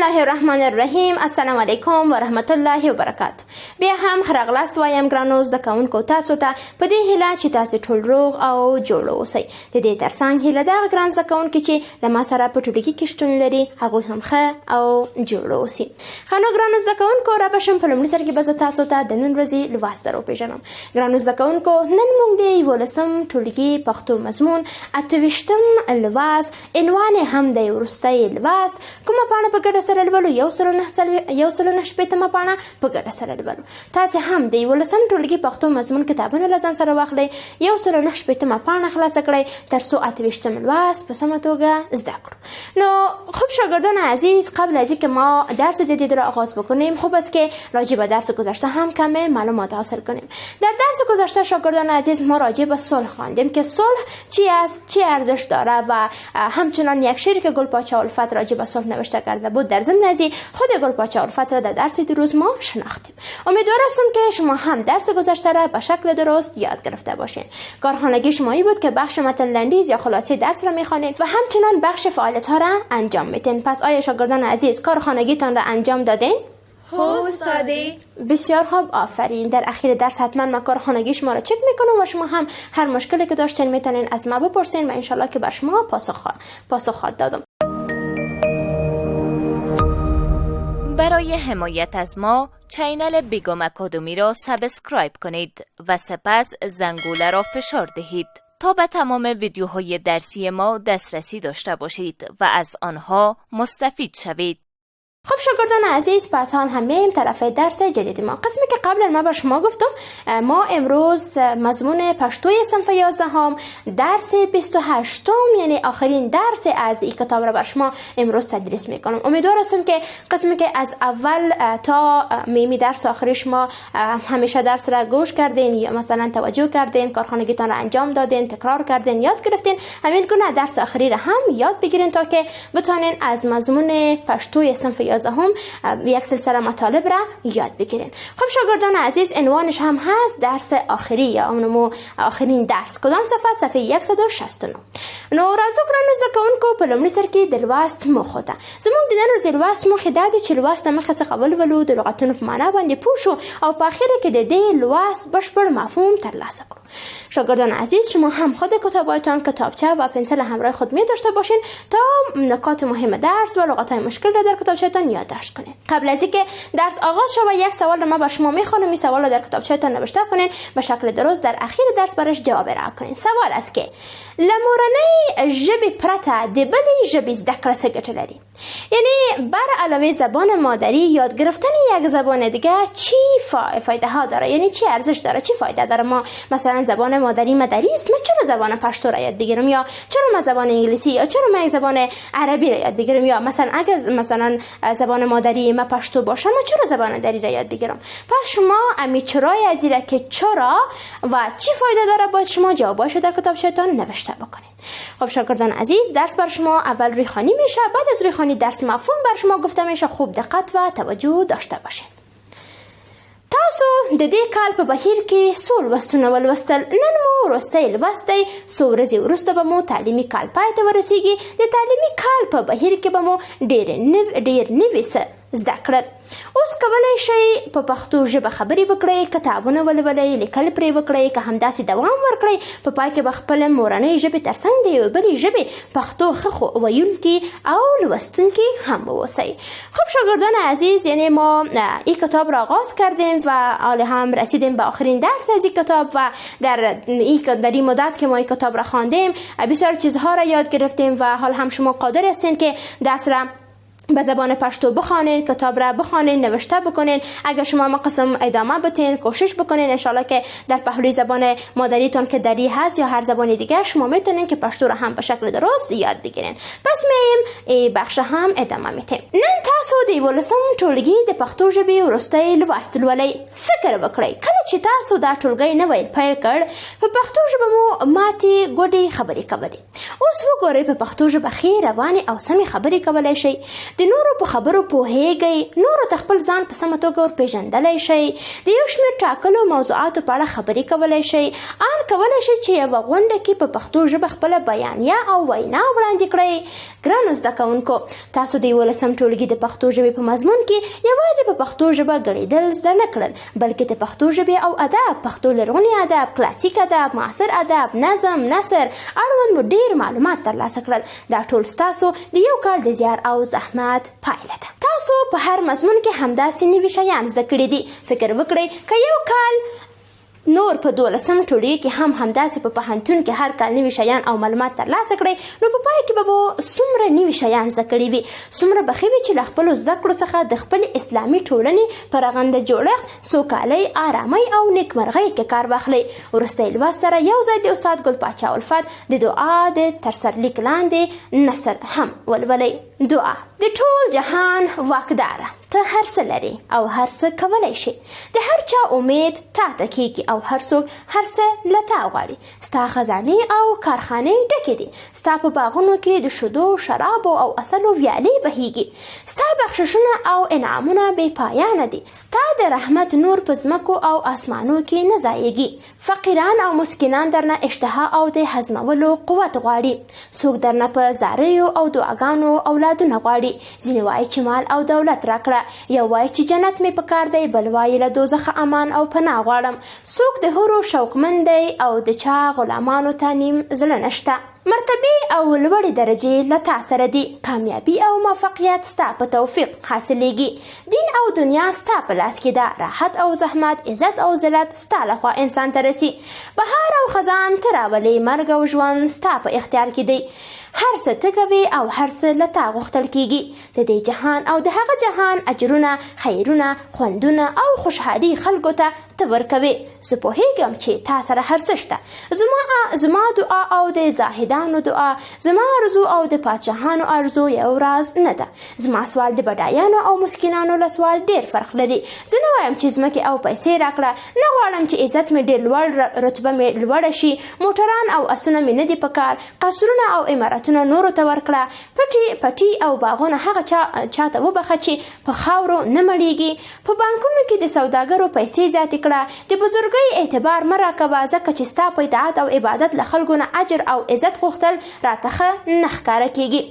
الله الرحمن الرحیم. السلام علیکم و رحمت الله و برکاته. بیا هم خراغلاست وایم ګرانو زده کوونکو تاسو ته په دې هیله چې تاسو ټول روغ او جوړ اوسئ. د دې ترڅنګ هیله دا ګران زده کوونکي چې له ما سره په ټولګي کې شتون لري هغوی هم ښه او جوړ اوسي. ښه نو ګرانو زده کوونکو رابشم په لومړي سر کې به زه تاسو ته د نن ورځې لوست در وپېژنم. ګرانو زده کوونکو نن موږ د 11 ټولګي پښتو مضمون 28م لوست عنوان هم د وروستۍ لوست کومه پاڼه په ګډه سره لولو 109 شپېتمه پاڼه په ګډه سره لولو. تاسې هم د 11م ټولګي پښتو مضمون کتابونه له ځان سره واخلئ 109 شپېتمه پاڼه خلاصه کړئ تر څو 28م لوست په سمه توګه زده کړو. نو خب شاگردان عزیز قبل از اینکه ما درس جدید را آغاز بکنیم خوب است که راجع به درس گذشته هم کمی معلومات حاصل کنیم. در درس گذشته شاگردان عزیز ما راجع به صلح خواندیم که صلح چی است، چی ارزش داره و همچنان یک شعری که گلپاچه الفت راجع به صلح نوشته کرده بود در ضمن ازی خود گلپاچه الفت را در درس دیروز ما شناختیم. امیدوارم که شما هم درس گذشته را به شکل درست یاد گرفته باشین. کارخانگی شمایی بود که بخش متن لنډیز یا خلاصه درس را میخوانید و همچنان بخش فعالیت ها را انجام میدین. پس آیا شاگردان عزیز کارخانگیتان را انجام دادین؟ هو استادی. بسیار خوب، آفرین. در اخیر درس حتما من کارخانگی شما را چک میکنم و شما هم هر مشکلی که داشتین میتونین از ما بپرسین و انشالله که بر شما پاسخ خواهد دادم. برای حمایت از ما چینل بیگم اکادمی را سابسکرایب کنید و سپس زنگوله را فشار دهید تا به تمام ویدیوهای درسی ما دسترسی داشته باشید و از آنها مستفید شوید. خب شاگردان عزیز پس حال هم میایم طرف درس جدید ما. قسمی که قبلا ما به شما گفتم ما امروز مضمون پشتوی صنف 11 درس 28 یعنی آخرین درس از این کتاب را بر شما امروز تدریس میکنم. امیدوارم که قسمی که از اول تا میمی درس آخری شما همیشه درس را گوش کردین یا مثلا توجه کردین، کارخانگیتان را انجام دادین، تکرار کردین، یاد گرفتین. همین گونه درس آخری را هم یاد بگیرین تا که بتونین از مضمون پشتوی صنف هم یک سلسله مطالب را یاد بگیرین. خب شاگردان عزیز عنوانش هم هست درس آخری یا اونمو آخرین درس. کدام صفحه 169. نو راځو ګرانو زده کوونکو په لومړي سر کې د لوست موخه ده. زموږ د نن ورځې لوست موخه دا ده چې لوست مخه څخه ولولو، د لغتونو په معنا باندې پوه شو او په اخر کې د دې لوست بشپړ مفهوم ترلاسه کړو. شاگردان عزیز شما هم خود کتابایتان کتابچه و پنسل همراه خود می داشته باشین تا نکات مهم درس و لغت‌های مشکل را در کتابچه‌تان یادداشت کنین. قبل از اینکه درس آغاز شود یک سوال را ما بر شما میخوانم. این سوال را در کتابچه‌تان نوشته کنین به شکل درست در اخیر درس برش جواب را کنین. سوال است که لمورنۍ ژبې پرته د بلې ژبې زده کړه څه ګټه لري؟ یعنی بر علاوه زبان مادری یاد گرفتن یک زبان دیگه چی فایده ها داره؟ یعنی چی ارزش داره؟ چی فایده داره؟ ما مثلا زبان مادری مادری است، من چرا زبان پشتو را یاد بگیرم؟ یا چرا من زبان انگلیسی یا چرا من زبان عربی را یاد بگیرم؟ یا مثلا اگه مثلا زبان مادری ما پشتو باشه من چرا زبان دری را یاد بگیرم؟ پس شما امی چرای از ایره که چرا و چی فایده داره باید شما جواباشو در کتابچه‌تان نوشته بکنید. خب شاگردان عزیز درس بر شما اول ریخوانی میشه، بعد از ریخوانی درس مفهوم بر شما گفته میشه. خوب دقت و توجه داشته باشین. تاسو د دې کال په بهیر کې څو لوستونه ولوستل؟ نن مو وروستی لوست دی. څو ورځې وروسته به مو تعلیمي کال پای ته ورسیږي. د تعلیمي کال په بهیر کې به مو ډېر نوي څه زده کړل. اوس کولی شئ په پښتو ژبه خبرې وکړئ، کتابونه ولولئ، لیکل پرې وکړئ، که همداسې دوام ورکړئ. په پای کې به خپله مورنۍ ژبې ترڅنګ د یوې بلې ژبې پښتو ښه ویونکي او لوستونکي هم واوسئ. خب شاگردان عزیز یعنی ما این کتاب را آغاز کردیم و حالا هم رسیدیم به آخرین درس از این کتاب و در این مدت که ما این کتاب را خواندیم بسیار چیزها را یاد گرفتیم و حال هم شما قادر هستین که درس را به زبان پشتو بخوانین، کتاب را بخوانین، نوشته بکنین. اگر شما مقصم ادامه بتین، کوشش بکنین انشالله که در پهلوی زبان مادریتون که دری هست یا هر زبان دیگر شما میتونین که پشتو را هم به شکل درست یاد بگیرین. پس میم ای بخش هم ادامه میتیم. نن تاسو د 11م ټولګي د پښتو ژبې وروستی لوست لولئ. فکر وکړئ کله چې تاسو دا ټولګی نه ویل پیل کړ په پښتو ژبه مو ماتې ګوډې خبرې کولې. اوس وګورئ په پښتو ژبه ښې روانې او سمې خبرې کولی شئ، د نورو په خبرو پوهیږئ، نورو ته خپل ځان په سمه توګه ورپېژندلی شئ، د یو شمېر ټاکلو موضوعاتو په اړه خبرې کولی شئ، ان کولی شئ چې یوه غونډه کې په پښتو ژبه خپله بیانیه او وینا وړاندې کړئ. ګرانو زده کوونکو، تاسو د 11 ټولګي د پښتو ژبې په مضمون کې یوازې په پښتو ژبه غړېدل زده نه کړل، بلکې د پښتو ژبې او ادب، پښتو لرغوني ادب، کلاسیک ادب، معاصر ادب، نظم، نثر اړوند مو ډېر معلومات ترلاسه کړل. دا ټول ستاسو د یو کال د زیار او زحمت پایله ده. تاسو په هر مضمون کې همداسې نوي شیان زده کړي دي. فکر وکړئ که یو کال نور په 12 ټولګي کې هم همداسې په پوهنتون کې هر کال نوي شیان او معلومات ترلاسه کړئ، نو په پای کې به مو څومره نوي شیان زده کړي وي، څومره به ښه وي چې له خپلو زده کړو څخه د خپلې اسلامي ټولنې په رغنده جوړښت، سوکالۍ، آرامۍ او نیکمرغۍ کې کار واخلئ. وروستی لوست سره یو ځای د استاد ګل پاچا الفت د دعا د ترسرلیک لاندې نثر هم ولولئ. دعا: د ټول جهان واکداره، ته هر څه لري او هر څه کولی شي، د هر چا امید تا ته کیږي او هر څوک هر څه له تا غواړي. ستا خزانې او کارخانې ډکې دي، ستا په باغونو کې د شیدو، شرابو او عسلو ویالې بهیږي، ستا بخششونه او انعامونه بې پایانه دي، ستا د رحمت نور په ځمکو او اسمانو کې نه ځایږي. فقیران او مسکینان درنه اشتها او د هضمولو قوت غواړي، څوک درنه په زاریو او دعاګانو اولادونه غواړي. ځینې وایي چې مال او دولت راکړه، یو وایي چې جنت مې په کار دی، بل وایي له دوزخه امان او پناه غواړم. څوک د هورو شوقمند دی او د چا غلامانو ته نیم زړه نشته. مرتبه او لوړې درجې له تا سره دي، کامیابی او موفقیت ستا په توفیق حاصلېږي، دین او دنیا ستا په لاس کې ده، راحت او زحمت، عزت او ذلت ستا لخوا انسان ته رسي، بهار او خزان ته راولې، مرګ او ژوند ستا په اختیار کې دی. هر څه ته کوې او هر څه له تا غوښتل کېږي. د دې جهان او د هغه جهان اجرونه، خیرونه، خوندونه او خوشحالي خلکو ته ته ورکوې. زه پوهیږم چې تا سره هر څه شته. زما دعا او د زاهدانو دعا، زما ارزو او د پادشاهانو ارزو یو راز نه ده. زما سوال د بډایانو او مسکینانو له سوال ډېر فرق لري. زه نه وایم چې ځمکې او پیسې راکړه، نه غواړم چې عزت مې ډېر لوړ، رتبه مې لوړه شي، موټران او اسونه مې نه دي په کار، قصرونه او عمارتونه نورو ته ورکړه، پټي او باغونه هغه چاته وبخه چې په خاورو نه مړیږي. په بانکونو کې د سوداګرو پیسې زیاتې کړه. د بزرګۍ اعتبار مه راکوه، ځکه چې ستا په اطاعت او عبادت له خلکو نه اجر او عزت غوښتل راته ښه نه ښکاره کېږي.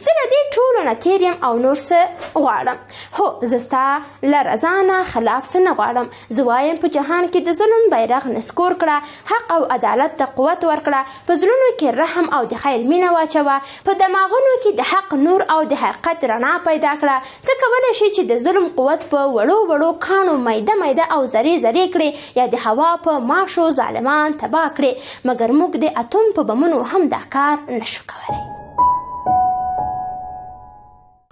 زه له دې ټولو نه تېر یم او نور څه غواړم؟ هو، زه ستا له رضا نه خلاف څه نه غواړم. زه وایم په جهان کې د ظلم بیرغ نسکور کړه، حق او عدالت ته قوت ورکړه، په زړونو کې رحم او د خیر مینه واچوه، په دماغونو کې د حق نور او د حقیقت رڼا پیدا کړه. ته کولی شي چې د ظلم قوت په وړو وړو کاڼو میده او ذرې کړې، یا د هوا په ماشو ظالمان تباه کړې، مګر موږ د اتم په بمونو هم دا کار نشو کولی.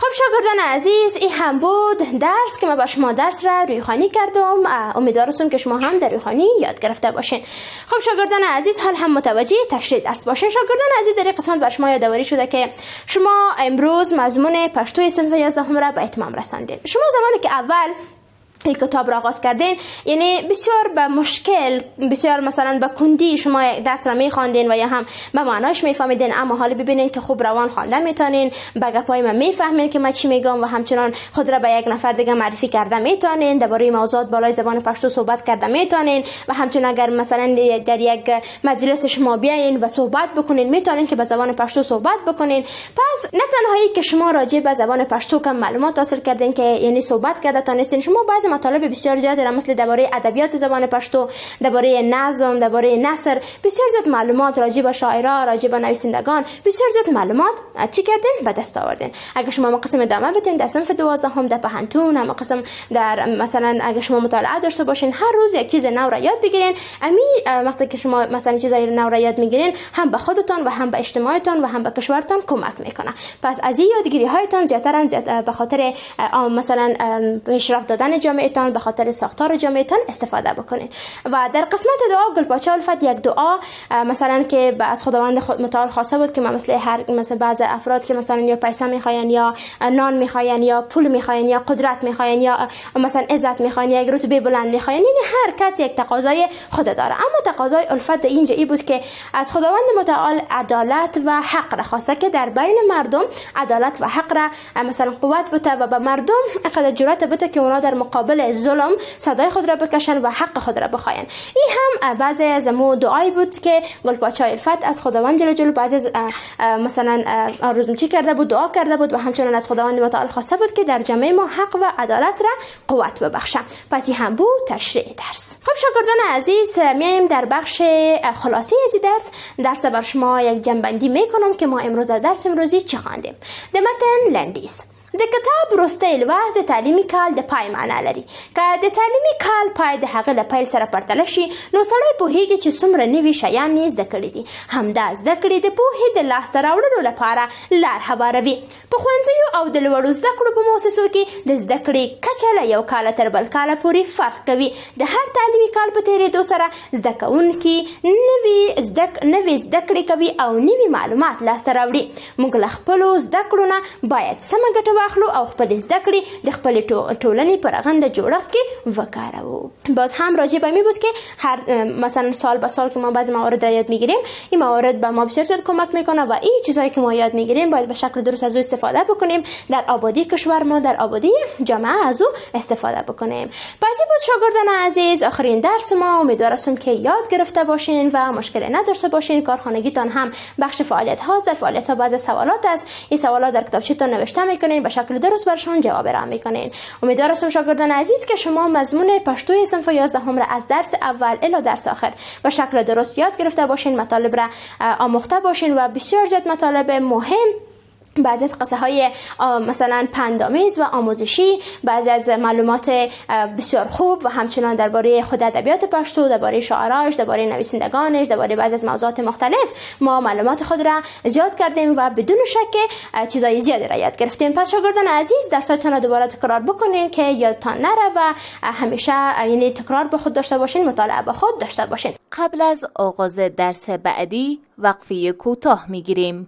خب شاگردان عزیز، این هم بود درس که من با شما درس را رویخوانی کردم. امیدوارم که شما هم در رویخوانی یاد گرفته باشین. خب شاگردان عزیز، حال هم متوجه تشریح درس باشین. شاگردان عزیز، در این قسمت بر شما یادآوری شده که شما امروز مضمون پشتوی صنف 11 را به اتمام رساندین. شما زمانی که اول این کتاب را آغاز کردین، یعنی بسیار به مشکل، بسیار مثلا به کندی شما درس را میخواندین و یا هم به معناش میفهمیدین، اما حالا ببینین که خوب روان خواندن میتونین، به گپای من میفهمین که من چی میگم و همچنان خود را به یک نفر دیگه معرفی کرده میتونین، درباره موضوعات بالای زبان پشتو صحبت کرده میتونین و همچنان اگر مثلا در یک مجلس شما بیاین و صحبت بکنین، میتونین که به زبان پشتو صحبت بکنین. پس نه تنهایی که شما راجع به زبان پشتو کم معلومات حاصل کردین که یعنی صحبت کرده تونستین، شما بعضی مطالب بسیار زیاد را مثل درباره ادبیات زبان پشتو، درباره نظم، درباره نثر، بسیار زیاد معلومات راجع به شاعرها، راجع به نویسندگان، بسیار زیاد معلومات چی کردین؟ به دست آوردین. اگه شما قسم ادامه بدین در صنف 12 هم در پهنتون، هم قسم در مثلا اگه شما مطالعه داشته باشین، هر روز یک چیز نو را یاد بگیرین. وقتی که شما مثلا چیزای نو را یاد میگیرین، هم به خودتون و هم به اجتماعتون و هم به کشورتون کمک میکنه. پس از این یادگیری هایتون زیاتر به خاطر مثلا پیشرفت دادن جامعه جامعتان، به خاطر ساختار جامعتان استفاده بکنین. و در قسمت دعا گلپاچه الفت یک دعا مثلا که از خداوند متعال خواسته بود که مثلا بعض افراد که مثلا یا پیسه میخواین یا نان میخواین یا پول میخواین یا قدرت میخواین یا مثلا عزت میخواین یا یک رتبه بلند میخواین، یعنی هر کس یک تقاضای خود داره. اما تقاضای الفت اینجا ای بود که از خداوند متعال عدالت و حق را خواسته که در بین مردم عدالت و حق را مثلا قوت بده و به مردم اقدر جرأت بده که اونا در مقابل ظلم صدای خود را بکشن و حق خود را بخواین. این هم بعضی از مو دعایی بود که گلپاچه الفت از خداوند جل جلاله بعضی مثلا آرزومچی کرده بود، دعا کرده بود و همچنین از خداوند متعال خواسته بود که در جامعه ما حق و عدالت را قوت ببخشه. پس این هم بود تشریح درس. خب شاگردان عزیز، میایم در بخش خلاصه از درس بر شما یک جنبندی میکنم که ما امروز در درس امروزی چه خواندیم. د متن لنډیز د کتاب وروستی لوست د تعلیمي کال د پای معنا لري. که د تعلیمي کال پای د هغه له پیل سره پرتله شي نو سړی پوهیږي چې څومره نوي شیان یې زده کړي دي. همدا زده کړې د پوهې د لاسته راوړلو لپاره لار هواروي. په ښوونځیو او د لوړو زده کړو په مؤسسو کې د زده کړې کچه له یو کال تر بل کال پورې فرق کوي. د هر تعلیمي کال په تیریدو سره زده کوونکي نوې زده کړې کوي او نوي معلومات لاسته راوړي. موږ له خپلو زده کړو نه باید سمه ګټه واخلو او خپل زده کړې د خپل ټولنې په رغنده جوړښت کې وکاروو. باز هم راجع به می بود که هر مثلا سال به سال که ما بعضی موارد را یاد میگیریم، این موارد به ما بسیار زیاد کمک میکنه و این چیزایی که ما یاد میگیریم باید به شکل درست از او استفاده بکنیم، در آبادی کشور ما، در آبادی جامعه از او استفاده بکنیم. بعضی بود شاگردان عزیز، آخرین درس ما. امیدوارم که یاد گرفته باشین و مشکلی نداشته باشین. کارخانگیتان هم بخش فعالیت هاست. در فعالیت ها بعضی سوالات است، این سوالات در کتابچه‌تان نوشته میکنین، به شکل درست برشان جواب را میکنین. امیدوارم شاگردان عزیز که شما مضمون پشتوی صنف 11 را از درس اول الی درس آخر به شکل درست یاد گرفته باشین، مطالب را آموخته باشین و بسیار زیاد مطالب مهم، بعضی از قصه های مثلا پندآمیز و آموزشی، بعضی از معلومات بسیار خوب و همچنان درباره خود ادبیات پشتو، درباره شاعراش، درباره نویسندگانش، درباره بعضی از موضوعات مختلف ما معلومات خود را زیاد کردیم و بدون شک چیزای زیادی را یاد گرفتیم. پس شاگردان عزیز، درساتون را دوباره تکرار بکنین که یادتان نره و همیشه یعنی تکرار به خود داشته باشین، مطالعه به خود داشته باشین. قبل از آغاز درس بعدی وقفه کوتاه میگیریم.